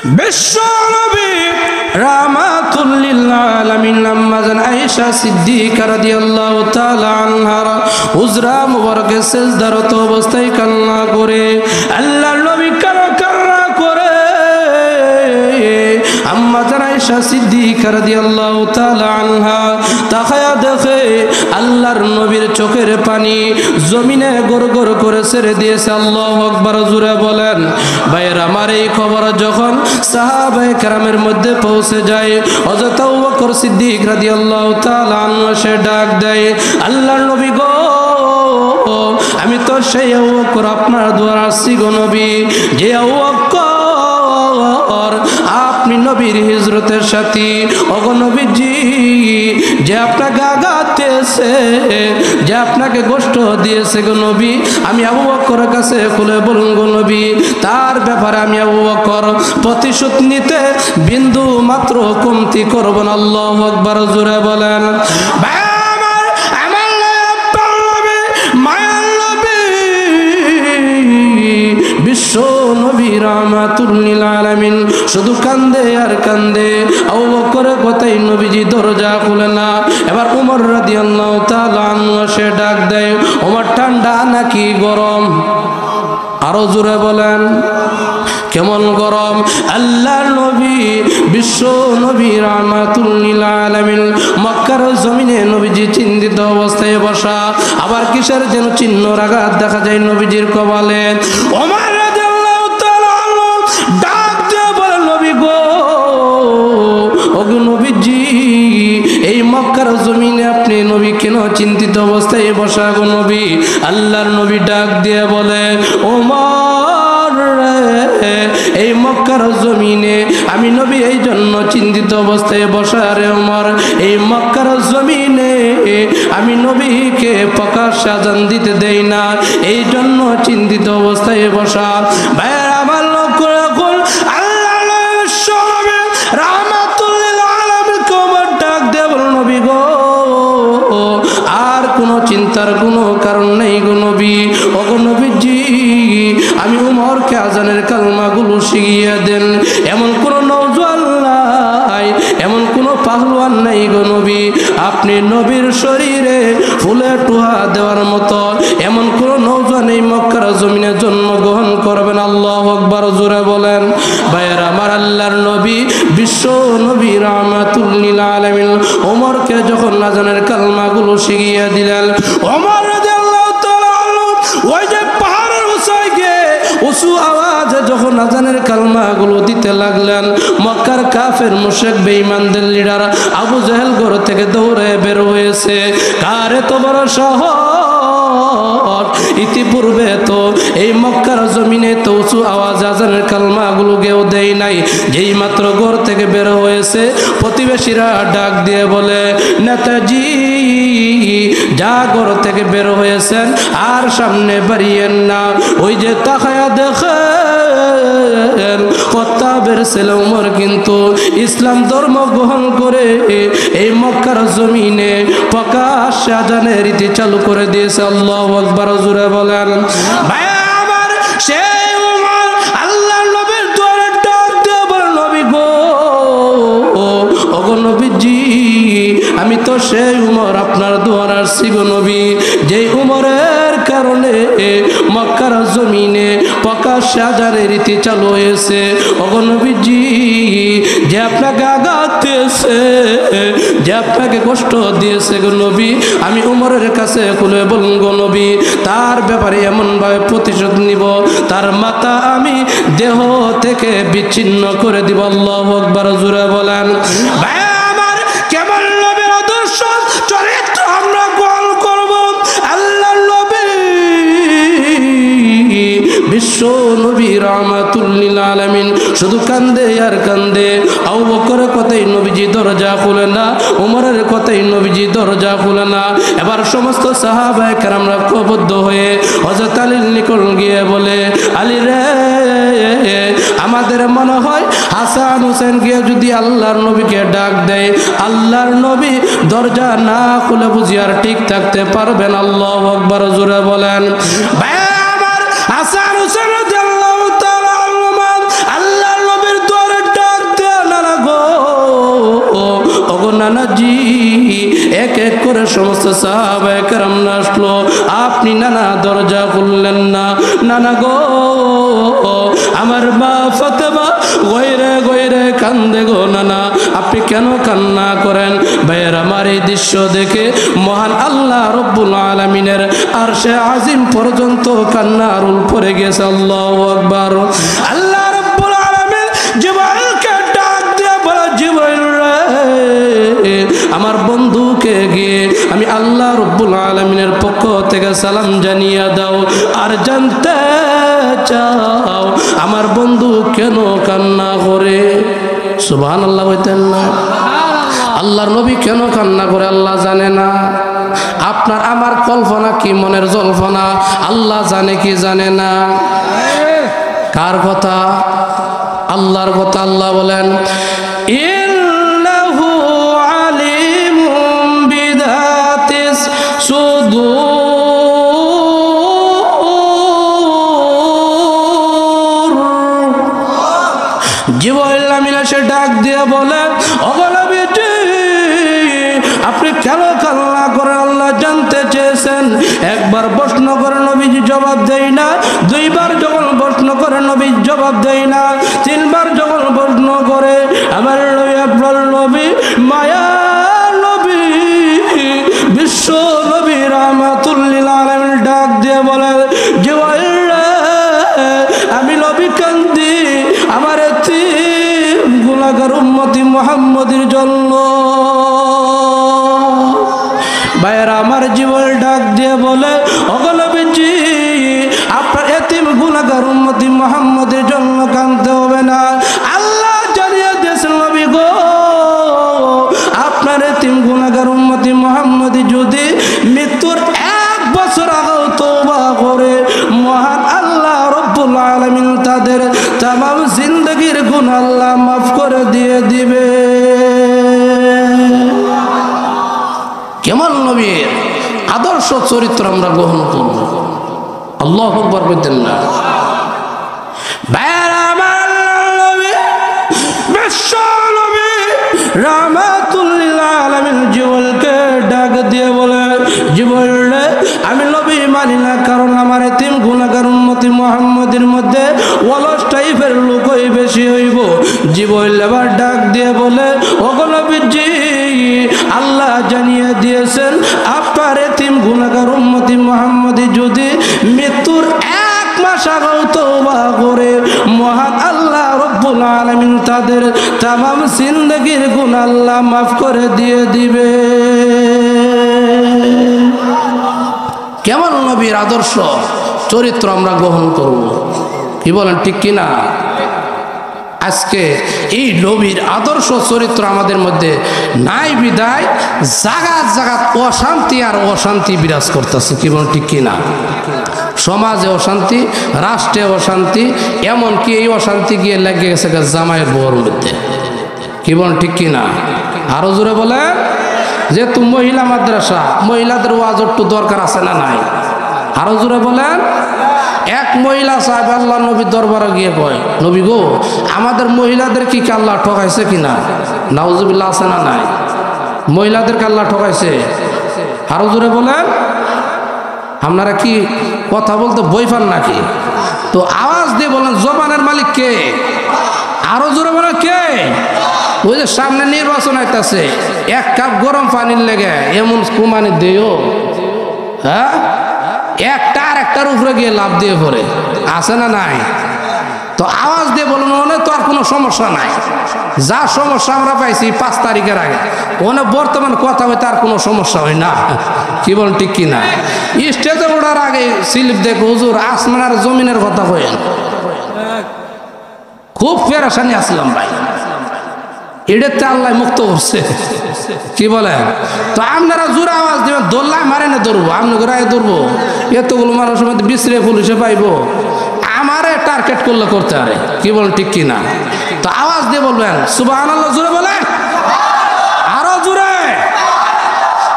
বিশ্ব নবী রাহমাতুল লিল আলামিন আম্মা জান আয়েশা সিদ্দিকা রাদিয়াল্লাহু তাআলা আনহা হুজরা মুবারকে সিজদারত অবস্থায় কান্না করে আল্লাহর নবী কান্না করে আম্মা জান আয়েশা সিদ্দিকা রাদিয়াল্লাহু তাআলা আনহা তাকায়া দেখে আল্লাহর নবীর চোখের পানি জমিনে গড়গড় করে ছেড়ে দিয়েছে। আল্লাহু আকবার, জোরে বলেন। ভাইয়ের আমার এই খবর যখন সাহাবায়ে কেরামের মধ্যে পৌঁছে যায়, হযরত আবু বকর সিদ্দিক রাদিয়াল্লাহু তাআলা আনহু সে ডাক দেয়, আল্লাহর নবী গো, আমি তো সেই আবু বকর আপনার দুয়ারে আসছি গো নবী, যে আবু বকর আপনি নবীর হিজরতের সাথী, ওগো নবীজি, যে আপনাকে আঘাত দিয়েছে, যে আপনাকে কষ্ট দিয়েছে গো নবী, আমি আবু বকরের কাছে খুলে বলুন গো নবী, তার ব্যাপারে আমি আবু বকর প্রতিশোধ নিতে বিন্দু মাত্র কমতি করব না। আল্লাহু আকবার, জোরে বলেন। বিশ্ব নবী রাহমাতুল লিল আলামিন শুধু কান্দে আর কান্দে। আবু বকরের কথাই নবীজি দরজা খুলে না। এবার ওমর রাদিয়াল্লাহু তাআলা আনহু সে ডাক দেয়, ওমর ঠান্ডা নাকি গরম? আরো জোরে বলেন, কেমন গরম? আল্লাহর নবী বিশ্ব নবী রাহমাতুল লিল আলামিন মক্কার জমিনে নবীজি চিন্তিত অবস্থায় বসা। আবার কিসের যেন চিহ্ন আঘাত দেখা যায় নবীজির কপালে। ওমর রাদিয়াল্লাহু তাআলা আনহু ডাক দিয়ে বলে, নবী গো, ওগো নবীজি, এই মক্কার জমিনে আপনি নবী কেন চিন্তিত অবস্থায় বসা গো নবী? আল্লাহর নবী ডাক দিয়ে বলে, ওমর, এই মক্কার জমিনে আমি নবী এই জন্য চিন্তিত অবস্থায় বসা রে ওমর, এই মক্কার জমিনে আমি নবীকে প্রকাশ আযান দিতে দেই না, এই জন্য চিন্তিত অবস্থায় বসা। ভাইয়ের আমার লক্ষ্য রাখুন, আর কোনো চিন্তার কোনো কারণ নেই গো নবী। ওগো নবীজি, আমি উমরকে আজানের কালমাগুলো শিখিয়ে দেন। এমন কোন নওজোয়ান নাই, এমন কোন পাহলওয়ান নাই গো নবী, আপনি নবীর শরীরে ফুলে টোহা দেওয়ার মতো এমন কোন নওজোয়ান এই মক্কার জমিনে জন্মগ্রহণ করবেন। আল্লাহু আকবার, জোরে বলেন। ভাইয়ের আমার, আল্লাহর নবী বিশ্ব নবী রাহমাতুল লিল আলামিন ওমরকে যখন আজানের কালমাগুলো শিখিয়ে দিলেন, ওমর রাদিয়াল্লাহু তাআলা আনহু ওই যে পাহাড়ের উঁচু আওয়াজে যখন আজানের কালমাগুলো দিতে লাগলেন, মক্কার কাফের মুশরিক বেঈমানদের লিডার আবু জাহেল ঘর থেকে দৌড়ে বের হয়েছে। কার এত বড় সাহস? ইতিপূর্বে তো এই মক্কার জমিনে তো উঁচু আওয়াজ আজানের কালমাগুলো কেউ দেয় নাই। যেই মাত্র ঘর থেকে বের হয়েছে, প্রতিবেশীরা ডাক দিয়ে বলে, নেতাজি, যা ঘর থেকে বের হয়েছেন আর সামনে বাড়িয়েন না। ওই যে তাকায়া দেখেন, কত্তাবের ছেলে ওমর কিন্তু ইসলাম ধর্ম গ্রহণ করে এই মক্কার জমিনে প্রকাশ্যে আজানের রীতি চালু করে দিয়েছে। আল্লাহু আকবার, জোরে বলেন। ভাই আমার, সেই ওমর আল্লাহর নবীর দুয়ারে ডাক দিয়ে বলে, নবী গো, ওগো নবীজি, আমি তো সেই উমর আপনার দুয়ারে আসছি গো নবী, যেই উমরের কারণে মক্কার জমিনে প্রকাশ্যে আজানের রীতি চালু হয়েছে। ওগো নবীজি, যে আপনাকে আঘাত দিয়েছে, যে আপনাকে কষ্ট দিয়েছে গো নবী, আমি উমরের কাছে খুলে বলুন গো নবী, তার ব্যাপারে এমনভাবে প্রতিশোধ নিব, তার মাথা আমি দেহ থেকে বিচ্ছিন্ন করে দিব। আল্লাহু আকবার, জোরে বলেন। ভাই আমার, কেমন নবীর আদর্শ চরিত্র আমরা গ্রহণ করব? আল্লাহর নবী বিশ্ব নবী রাহমাতুল লিল আলামিন শুধু কান্দে আর কান্দে। আবু বকরের কথাই নবীজি দরজা খুলে না, ওমরের কথাই নবীজি দরজা খুলে না। এবার সমস্ত সাহাবায়ে কেরামরা ঐক্যবদ্ধ হয়ে হযরত আলীর নিকট গিয়ে বলে, আলী রে, আমাদের মনে হয় হাসান হোসেন গিয়ে যদি আল্লাহর নবীকে ডাক দেয়, আল্লাহর নবী দরজা না খুলে বুঝি আর ঠিক থাকতে পারবেন। আল্লাহু আকবার, জোরে বলেন। হাসান হোসেন রাদিয়াল্লাহু তাআলা আনহুমা আল্লাহর নবীর দুয়ারে সমস্ত সাহাবায়ে কেরাম আসলো, আপনি নানা দরজা খুললেন না। নানা গো, আমার মা ফাতেমা গয়রে গয়রে কান্দে গো নানা, আপনি কেন কান্না করেন? ভাইয়ের আমার এই দৃশ্য দেখে মহান আল্লাহ রব্বুল আলামিনের আরশে আজিম পর্যন্ত কান্নার উল পড়ে গেছে। আল্লাহু আকবার। আল্লাহ রব্বুল আলামিন জিবরাইলকে ডাক দিয়ে বলে, জিবরাইল রে, আমার বন্ধুকে গিয়ে আমি আল্লাহ রব্বুল আলামিনের পক্ষ থেকে সালাম জানিয়ে দাও, আর জানতে চাও আমার বন্ধু কেন কান্না করে। সুবহানাল্লাহ বলতেন না? আল্লাহর নবী কেন কান্না করে আল্লাহ জানে না? আপনার আমার কল্পনা কি মনের জল্পনা, আল্লাহ জানে কি জানে না? কার কথা? আল্লাহর কথা। আল্লাহ বলেন, ইন্নাহু আলিমুম বিদাতিস সুদূর। জিবরাইল আমিন এসে ডাক দিয়ে বলে, ওগো নবীজি, আপনি কেন কান্না করে আল্লাহ জানতে চেয়েছেন? একবার প্রশ্ন করে নবীজি জবাব দেয় না, দুইবার যখন প্রশ্ন করে নবী জবাব দেয় না, তিনবার যখন প্রশ্ন করে আমার নবী, আপনার নবী, মায়া নবী, বিশ্ব নবী রাহমাতুল লিল আলামিন ডাক দিয়ে বলে, জিবরাইল রে, আমি নবী কান্দি আমার এতিম গুনাহগার উম্মতি মুহাম্মদের জন্য। ভাইয়েরা আমার, জিবরাইল ডাক দিয়ে বলে, ওগো নবীজি, আপনার এতিম গুনাহগার উম্মতি মুহাম্মদের জন্য কাঁদতে হবে না। আল্লাহ জানিয়ে দিয়েছেন নবী গো, আপনার এতিম গুনাহগার উম্মতি মুহাম্মদি যদি মৃত্যুর 1 বছর আগেও তওবা করে, মহান আল্লাহ রব্বুল আলামিন তাদের তামাম জিন্দেগীর গুনাহ আল্লাহ মাফ করে দিয়ে দিবে। কেমন নবীর আদর্শ চরিত্র আমরা গ্রহণ করব। আল্লাহু আকবার বলতেন না? বিশ্ব নবী রাহমাতুল লিল আলামিন জিবরাইলকে ডাক দিয়ে বলে, জিবরাইল, আমি নবী মানি না, কারণ আমার এতিম গুনাহগার উম্মতি মুহাম্মদের মধ্যে অলস টাইপের লোকই বেশি হইব। জিবরাইল আবার ডাক দিয়ে বলে, ওগো নবীজি, আল্লাহ জানিয়ে দিয়েছেন আপনার এতিম গুনাহগার উম্মতি মুহাম্মদি যদি মৃত্যুর 1 মাস আগেও তওবা করে, মহান আল্লাহ রব্বুল আলামিন তাদের তামাম জিন্দেগীর গুনাহ আল্লাহ মাফ করে দিয়ে দিবে। কেমন নবীর আদর্শ চরিত্র আমরা গ্রহণ করব, কি বলেন, ঠিক কিনা? আজকে এই নবীর আদর্শ চরিত্র আমাদের মধ্যে নাই বিদায় জাগাত জাগাত অশান্তি আর অশান্তি বিরাজ করতেছে, কি বলেন, ঠিক কিনা? সমাজে অশান্তি, রাষ্ট্রে অশান্তি, এমনকি এই অশান্তি গিয়ে লেগে গেছে জামাইয়ের বউর মধ্যে, কি বলেন, ঠিক কিনা? আরো জোরে বলে, যেহেতু মহিলা মাদ্রাসা, মহিলাদের ওয়াজ একটু দরকার আছে না নাই? আরো জোরে বলেন। এক মহিলা সাহেব আল্লাহ নবীর দরবারে গিয়ে কয়, নবী গো, আমাদের মহিলাদের কি আল্লাহ ঠকাইছে কিনা? নাউজুবিল্লাহ, আছে না নাই? মহিলাদেরকে আল্লাহ ঠকাইছে? আরো জোরে বলেন। আপনারা কি কথা বলতে বই পান নাকি? তো আওয়াজ দিয়ে বলেন, জবানের মালিক কে? আরো জোরে বলেন, কে? ওই যে সামনে নির্বাচন আইতাছে, 1 কাপ গরম পানির লেগে এমন কুমানি দেও, হ্যাঁ, একটা আর একটার উপরে গিয়ে লাভ দিয়ে পড়ে, আছে না নাই? তো আওয়াজ দিয়ে বলুন, মনে তো আর কোনো সমস্যা নাই। যা সমস্যা আমরা পাইছি 5 তারিখের আগে, ওনে বর্তমান কথা হইতে আর কোনো সমস্যা হয় না, কি বলেন, ঠিক কিনা? স্টেজে ওঠার আগে স্লিপ দেখো, হুজুর আসমান আর জমিনের কথা কইেন, খুব পেরেশানি আসলাম ভাই, এটাতে আল্লাহ মুক্ত করছে, কি বলেন? তো আপনারা জোরে আওয়াজ দেবেন, দোল্লায় মারে না ধরবো, আপনি ঘোরায় ধরবো, এতগুলো মানুষের মধ্যে বিশ্রে পুলিশে পাইবো, আমারে টার্গেট করলে করতে পারে, কি বলেন, ঠিক কিনা? তো আওয়াজ দিয়ে বলবেন সুবহানাল্লাহ, জোরে বলেন, আরো জোরে।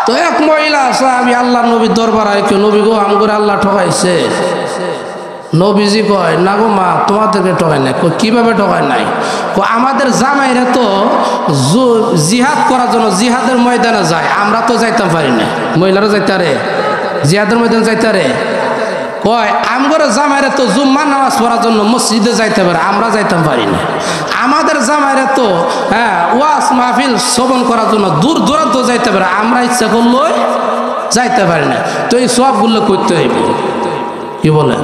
তো এক মহিলা আছে, আমি আল্লাহ নবীর দরবার আইকে, নবী গো, আমগরে আল্লাহ ঠকাইছে, নবীজি কয় না গো মা তোমাদেরকে ঠকায় নাই। কিভাবে ঠকায় নাই? আমাদের জামাইরা তো জিহাদ করার জন্য জিহাদের ময়দানে যায়, আমরা তো যাইতাম পারি না। মহিলারা যাইতারে জিহাদের ময়দানে যাইতারে? কয় আমগর জামাইরা তো জুম্মার নামাজ পড়ার জন্য মসজিদে যাইতে পারে, আমরা যাইতাম পারি না। আমাদের জামাইরা তো ওয়াজ মাহফিল শ্রবণ করার জন্য দূর দূরান্ত যাইতে পারে, আমরা ইচ্ছা করলো যাইতে পারি না। তো এই সবগুলো করতে হইব। কি বলেন?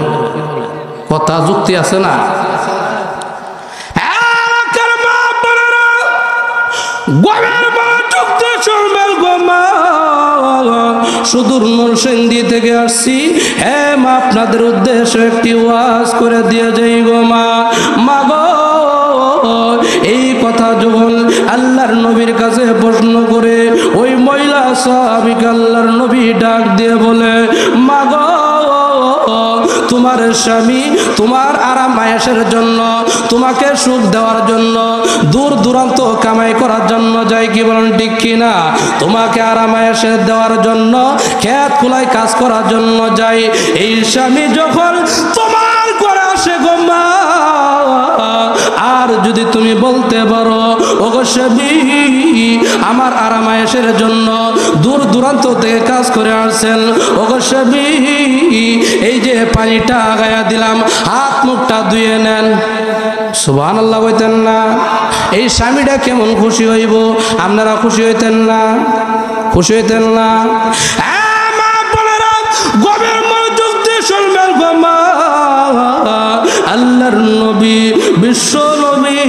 কথা যুক্তি আছে না? সুদূর নরসিংদী থেকে আসছি, হ্যাঁ মা আপনাদের উদ্দেশ্যে একটি ওয়াজ করে দিয়ে যাই গো মা। মা গো, এই কথা যখন আল্লাহর নবীর কাছে প্রশ্ন করে ওই মহিলা সাহাবীকে আল্লাহর নবী ডাক দিয়ে বলে, মা গো তোমার স্বামী তোমার আরাম আয়েশের জন্য, তোমাকে সুখ দেওয়ার জন্য দূর দূরান্ত কামাই করার জন্য যায়, কি বলেন ঠিক কিনা? তোমাকে আরাম আয়েশ দেওয়ার জন্য খেত খোলায় কাজ করার জন্য যায়। এই স্বামী যখন তোমার করে আসে গো মা, আর যদি তুমি বলতে পারো ওগো স্বামী আমার আরাম আয়েশের জন্য দূর দূরান্ত থেকে কাজ করে আসছেন, ওগো স্বামী এই যে পানিটা গায়া দিলাম, হাত মুখটা ধুয়ে নেন, সুবহানাল্লাহ বলতেন না? এই স্বামীটা কেমন খুশি হইব? আপনারা খুশি হইতেন না? খুশি হইতেন না? গভীর মনোযোগ দিয়ে শুনবেন গো মা। আল্লাহর নবী বিশ্ব নবী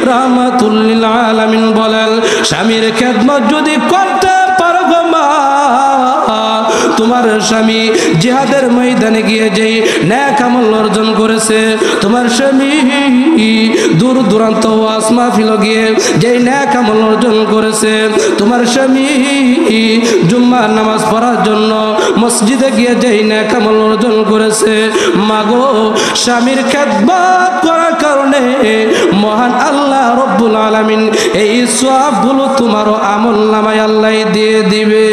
রাহমাতুল লিল আলামিন বলেন, স্বামীর খেদমত যদি করতে পারো গো মা, তোমার স্বামী জিহাদের ময়দানে গিয়ে যেই নেক আমল অর্জন করেছে, তোমার স্বামী দূর দূরান্ত ওয়াজ মাহফিল গিয়ে যেই নেক আমল অর্জন করেছে, তোমার স্বামী জুম্মার নামাজ পড়ার জন্য মসজিদে গিয়ে যেই নেক আমল অর্জন করেছে, মাগো স্বামীর খেদমত করার কারণে মহান আল্লাহ রব্বুল আলামিন এই সওয়াবগুলো তোমারও আমল নামায় আল্লাহ দিয়ে দিবে।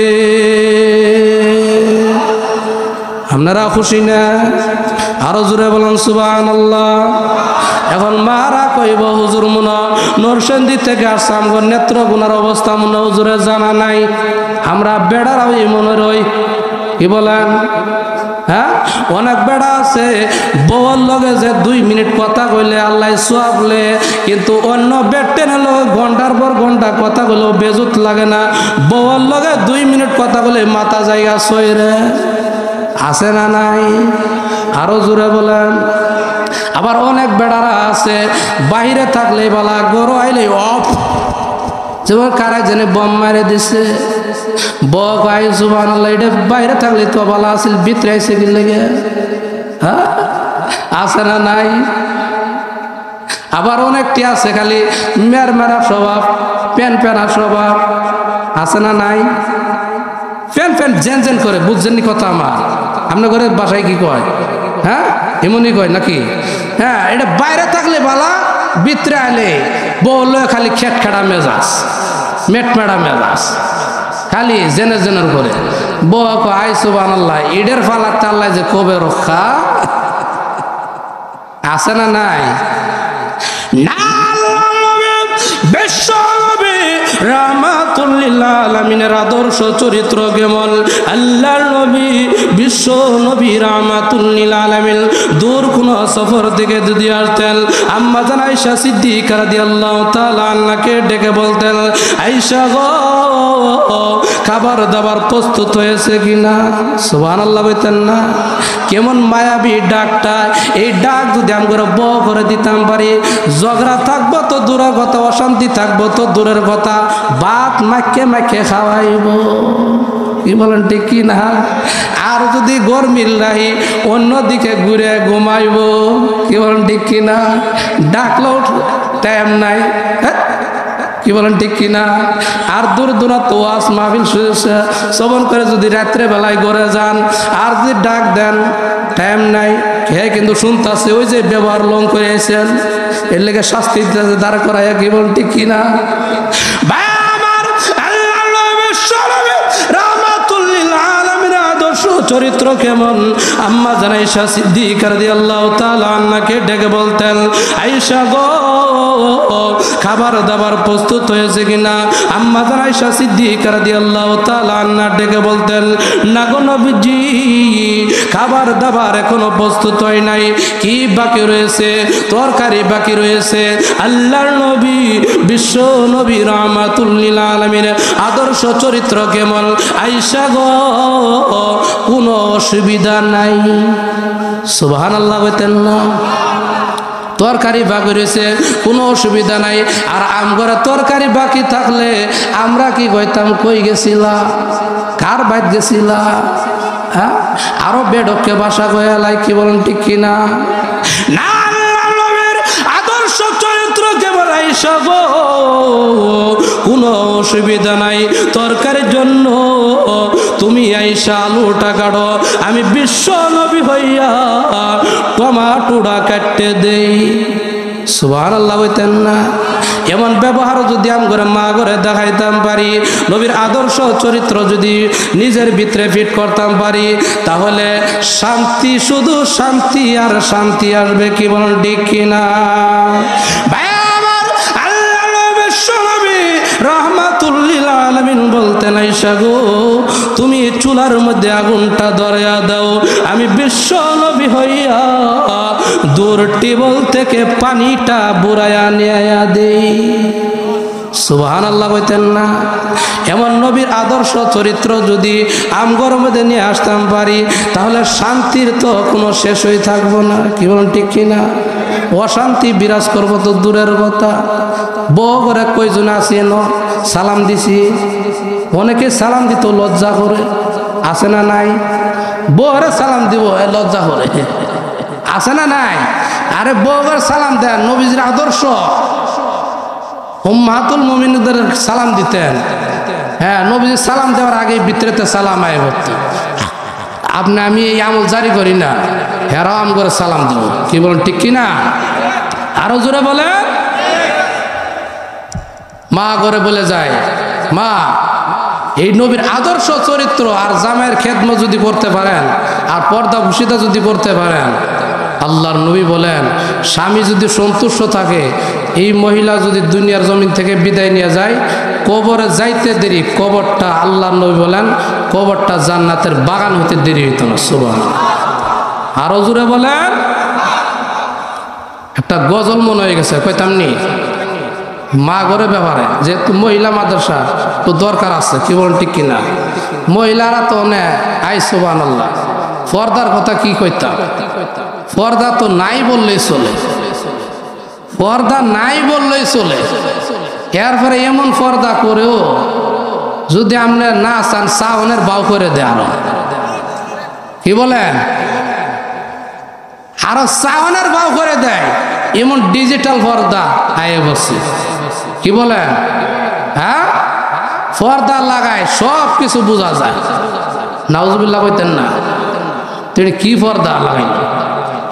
আপনারা খুশি না? আরো জোরে বলেন সুবহানাল্লাহ। এখন মারা কইব হুজুর মনে নরসিংদী থেকে আসলাম, নেত্রকোনার অবস্থা মনে হুজুরের জানা নাই, আমরা বেড়ারাও এই মনে রই। কি বলেন? হ্যাঁ, অনেক বেড়া আছে বউর লগে যে 2 মিনিট কথা কইলে আল্লাহ সোয়াবলে, কিন্তু অন্য বেটেনের লগে ঘন্টার পর ঘন্টা কথা কইলেও বেজুত লাগে না। বউর লগে 2 মিনিট কথা কইলে মাথা জায়গা সইরে আছে না নাই? আরো জোরে বলেন। আবার অনেক বেড়ারা আছে বাইরে থাকলে বলা, গরু আইলে অফ, যেমন কারা জেনে বম মারে দিছে, বক আই সুবহানাল্লাহ, এটা বাইরে থাকলে তো বলা আসিল, ভিতরে আইসে কি লেগে? হ্যাঁ, আছে না নাই? আবার অনেকটি আছে খালি মের মেরা স্বভাব, প্যান প্যানা স্বভাব, আছে না নাই? ফ্যান ফ্যান জেন জেন করে, বুঝছেননি কথা আমার? আপনার ঘরে বাসায় কি কয়? হ্যাঁ, এমনই কয় নাকি? হ্যাঁ, এটা বাইরে থাকলে বালা, ভিতরে আইলে বললে খালি খেট খেড়া মেজাজ, মেটমেড়া মেজাজ, খালি জেনে জেনের করে। বক আই সুবহানাল্লাহ, ইডের ফালাতে আল্লাহ যে কবে রক্ষা, আছে না নাই? রাহমাতুল লিল আলামিনের আদর্শ চরিত্র কেমন? আল্লাহর নবী বিশ্ব নবী রাহমাতুল লিল আলামিন দূর কোন সফর থেকে যদি আসতেন, আম্মা জান আয়েশা সিদ্দিকা রাদিয়াল্লাহু তাআলা আনহাকে ডেকে বলতেন, আয়েশা গো খাবার দাবার প্রস্তুত হয়েছে কিনা? সুবহানাল্লাহ বলতেন না? কেমন মায়াবী ডাকটা! এই ডাক যদি আমরা ব করে দিতাম পারি, ঝগড়া থাকবো তো দূরের কথা, অশান্তি থাকবো তো দূরের কথা, ভাত মাখে মাখে খাওয়াইব। কি বলেন ঠিক কি না? আর যদি গরমিল নাই অন্যদিকে ঘুরে ঘুমাইব। কি বলেন ঠিক কি না? ডাকলেও টাইম নাই। কি বলেন ঠিক কিনা? আর দূর দূরান্ত ওয়াজ মাহফিল শ্রবণ করে যদি রাত্রে বেলায় ঘরে যান, আর যদি ডাক দেন টাইম নাই, হে কিন্তু শুনতেছে ওই যে ব্যবহার লং করে এসেছেন, এর লেগে শাস্তি দাঁড় করাইয়া। কি বলেন ঠিক কিনা? চরিত্র কেমন? আম্মা জান আয়েশা সিদ্দিকা রাদিয়াল্লাহু তাআলা আনহাকে ডেকে বলতেন, আয়েশা গো, খাবার দাবার প্রস্তুত হয়েছে কিনা? আম্মা জান আয়েশা সিদ্দিকা রাদিয়াল্লাহু তাআলা আনহা ডেকে বলতেন, না গো নবীজি, খাবার দাবার এখনো প্রস্তুত হয় নাই। কি বাকি রয়েছে? তরকারি বাকি রয়েছে। আল্লাহর নবী, বিশ্ব নবী রাহমাতুল লিল আলামিন আদর্শ চরিত্র কেমন? আয়েশা গো, কোনো অসুবিধা নাই। সুবহানাল্লাহ বলতেন না? তরকারি বাকি রয়েছে, কোনো অসুবিধা নাই। আর আমগরে তরকারি বাকি থাকলে আমরা কি কইতাম, কই গেছিলা, কার বাইত গেছিলা? হ্যাঁ, আরো বেডককে বাসা গয়ালাই, কি বলেন ঠিক কিনা? না, আল্লাহর নবীর আদর্শ চরিত্র কেবল আয়েশা গো, কোনো অসুবিধা নাই। তরকারির জন্য তুমি আয়েশা আলুটা কাটো, আমি বিশ্ব নবী হইয়া টমাটোটা কাটতে দেই। সুবহানাল্লাহ বলতেন না? এমন ব্যবহার যদি আমগরে মা ঘরে দেখাইতাম পারি, নবীর আদর্শ চরিত্র যদি নিজের ভিতরে ফিট করতাম পারি, তাহলে শান্তি, শুধু শান্তি আর শান্তি আসবে। কি বলেন ঠিক কিনা? ভাই আমার, আল্লাহ নবী রাহমাতুল লিল আলামিন বলতেন, আয়েশা গো, তুমি চুলার মধ্যে আগুনটা ধরিয়া দাও, আমি বিশ্ব নবী হইয়া দূর টিবল থেকে পানিটা বুড়াইয়া নিয়া দেই। সুবহানাল্লাহ বলতেন না? এমন নবীর আদর্শ চরিত্র যদি আমগর মধ্যে নিয়ে আসতাম পারি, তাহলে শান্তির তো কোনো শেষ হয়ে থাকবো না। কি বলেন ঠিক কিনা? অশান্তি বিরাজ করবো তো দূরের কথা। বউ করে কয়জন আছে সালাম দিছি, অনেকে সালাম দিত লজ্জা করে, আছে না নাই? বউরে সালাম দিব লজ্জা করে, আছে না নাই? আরে বউরে সালাম দেন, নবীজির আদর্শ। উম্মাহাতুল মুমিনদের সালাম দিতেন। হ্যাঁ, নবীজি সালাম দেওয়ার আগে ভিতরেতে সালাম আয় হতো। আপনি আমি এই আমল জারি করি না, হেরাও আম করে সালাম দিব। কি বলেন ঠিক কিনা? আরো জোরে বলে। মা করে বলে যায়, মা, এই নবীর আদর্শ চরিত্র আর জামাইয়ের খেদমত যদি করতে পারেন, আর পর্দা ভূষিতা যদি করতে পারেন, আল্লাহর নবী বলেন, স্বামী যদি সন্তুষ্ট থাকে, এই মহিলা যদি দুনিয়ার জমিন থেকে বিদায় নিয়ে যায়, কবরে যাইতে দেরি, কবরটা, আল্লাহর নবী বলেন, কবরটা জান্নাতের বাগান হতে দেরি হইত না। সুবহানাল্লাহ। আরো জোরে বলেন। একটা গজল মনে হয়ে গেছে, কইতাম নি? মা ঘরে ব্যাপারে যেহেতু মহিলা মাদ্রাসা তো দরকার আছে। কি বলেন ঠিক কিনা? মহিলারা তো আই সুবহানাল্লাহ, পর্দার কথা কি কইতাম? পর্দা তো নাই বললেই চলে, পর্দা নাই বললেই চলে। এরপরে এমন পর্দা করেও যদি আপনি না চান, চাওনের বাউ করে দেয় আরো। কি বলেন? আরো চাওনের বাউ করে দেয়, এমন ডিজিটাল পর্দা আয়ে বসে। কি বলেন? হ্যাঁ, পর্দা লাগায় সব কিছু বোঝা যায়। নাউজুবিল্লাহ কইতেন না? তিনি কি পর্দা লাগাইল,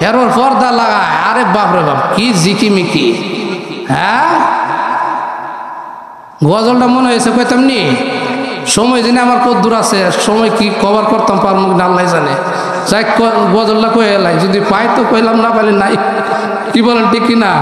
এরপর পর্দা লাগায়, আরে বাপরে বাপ, কি জিকিমিকি। হ্যাঁ, গজলটা মনে হয়েছে কইতাম নি? সময় জেনে আমার কদ্দুর আছে, সময় কি কভার করতাম পারবো না আল্লাহ জানে। যাই গজলটা কয়ে এলাই, যদি পাই তো কইলাম, না পাইলে নাই। কি বলেন ঠিক কিনা?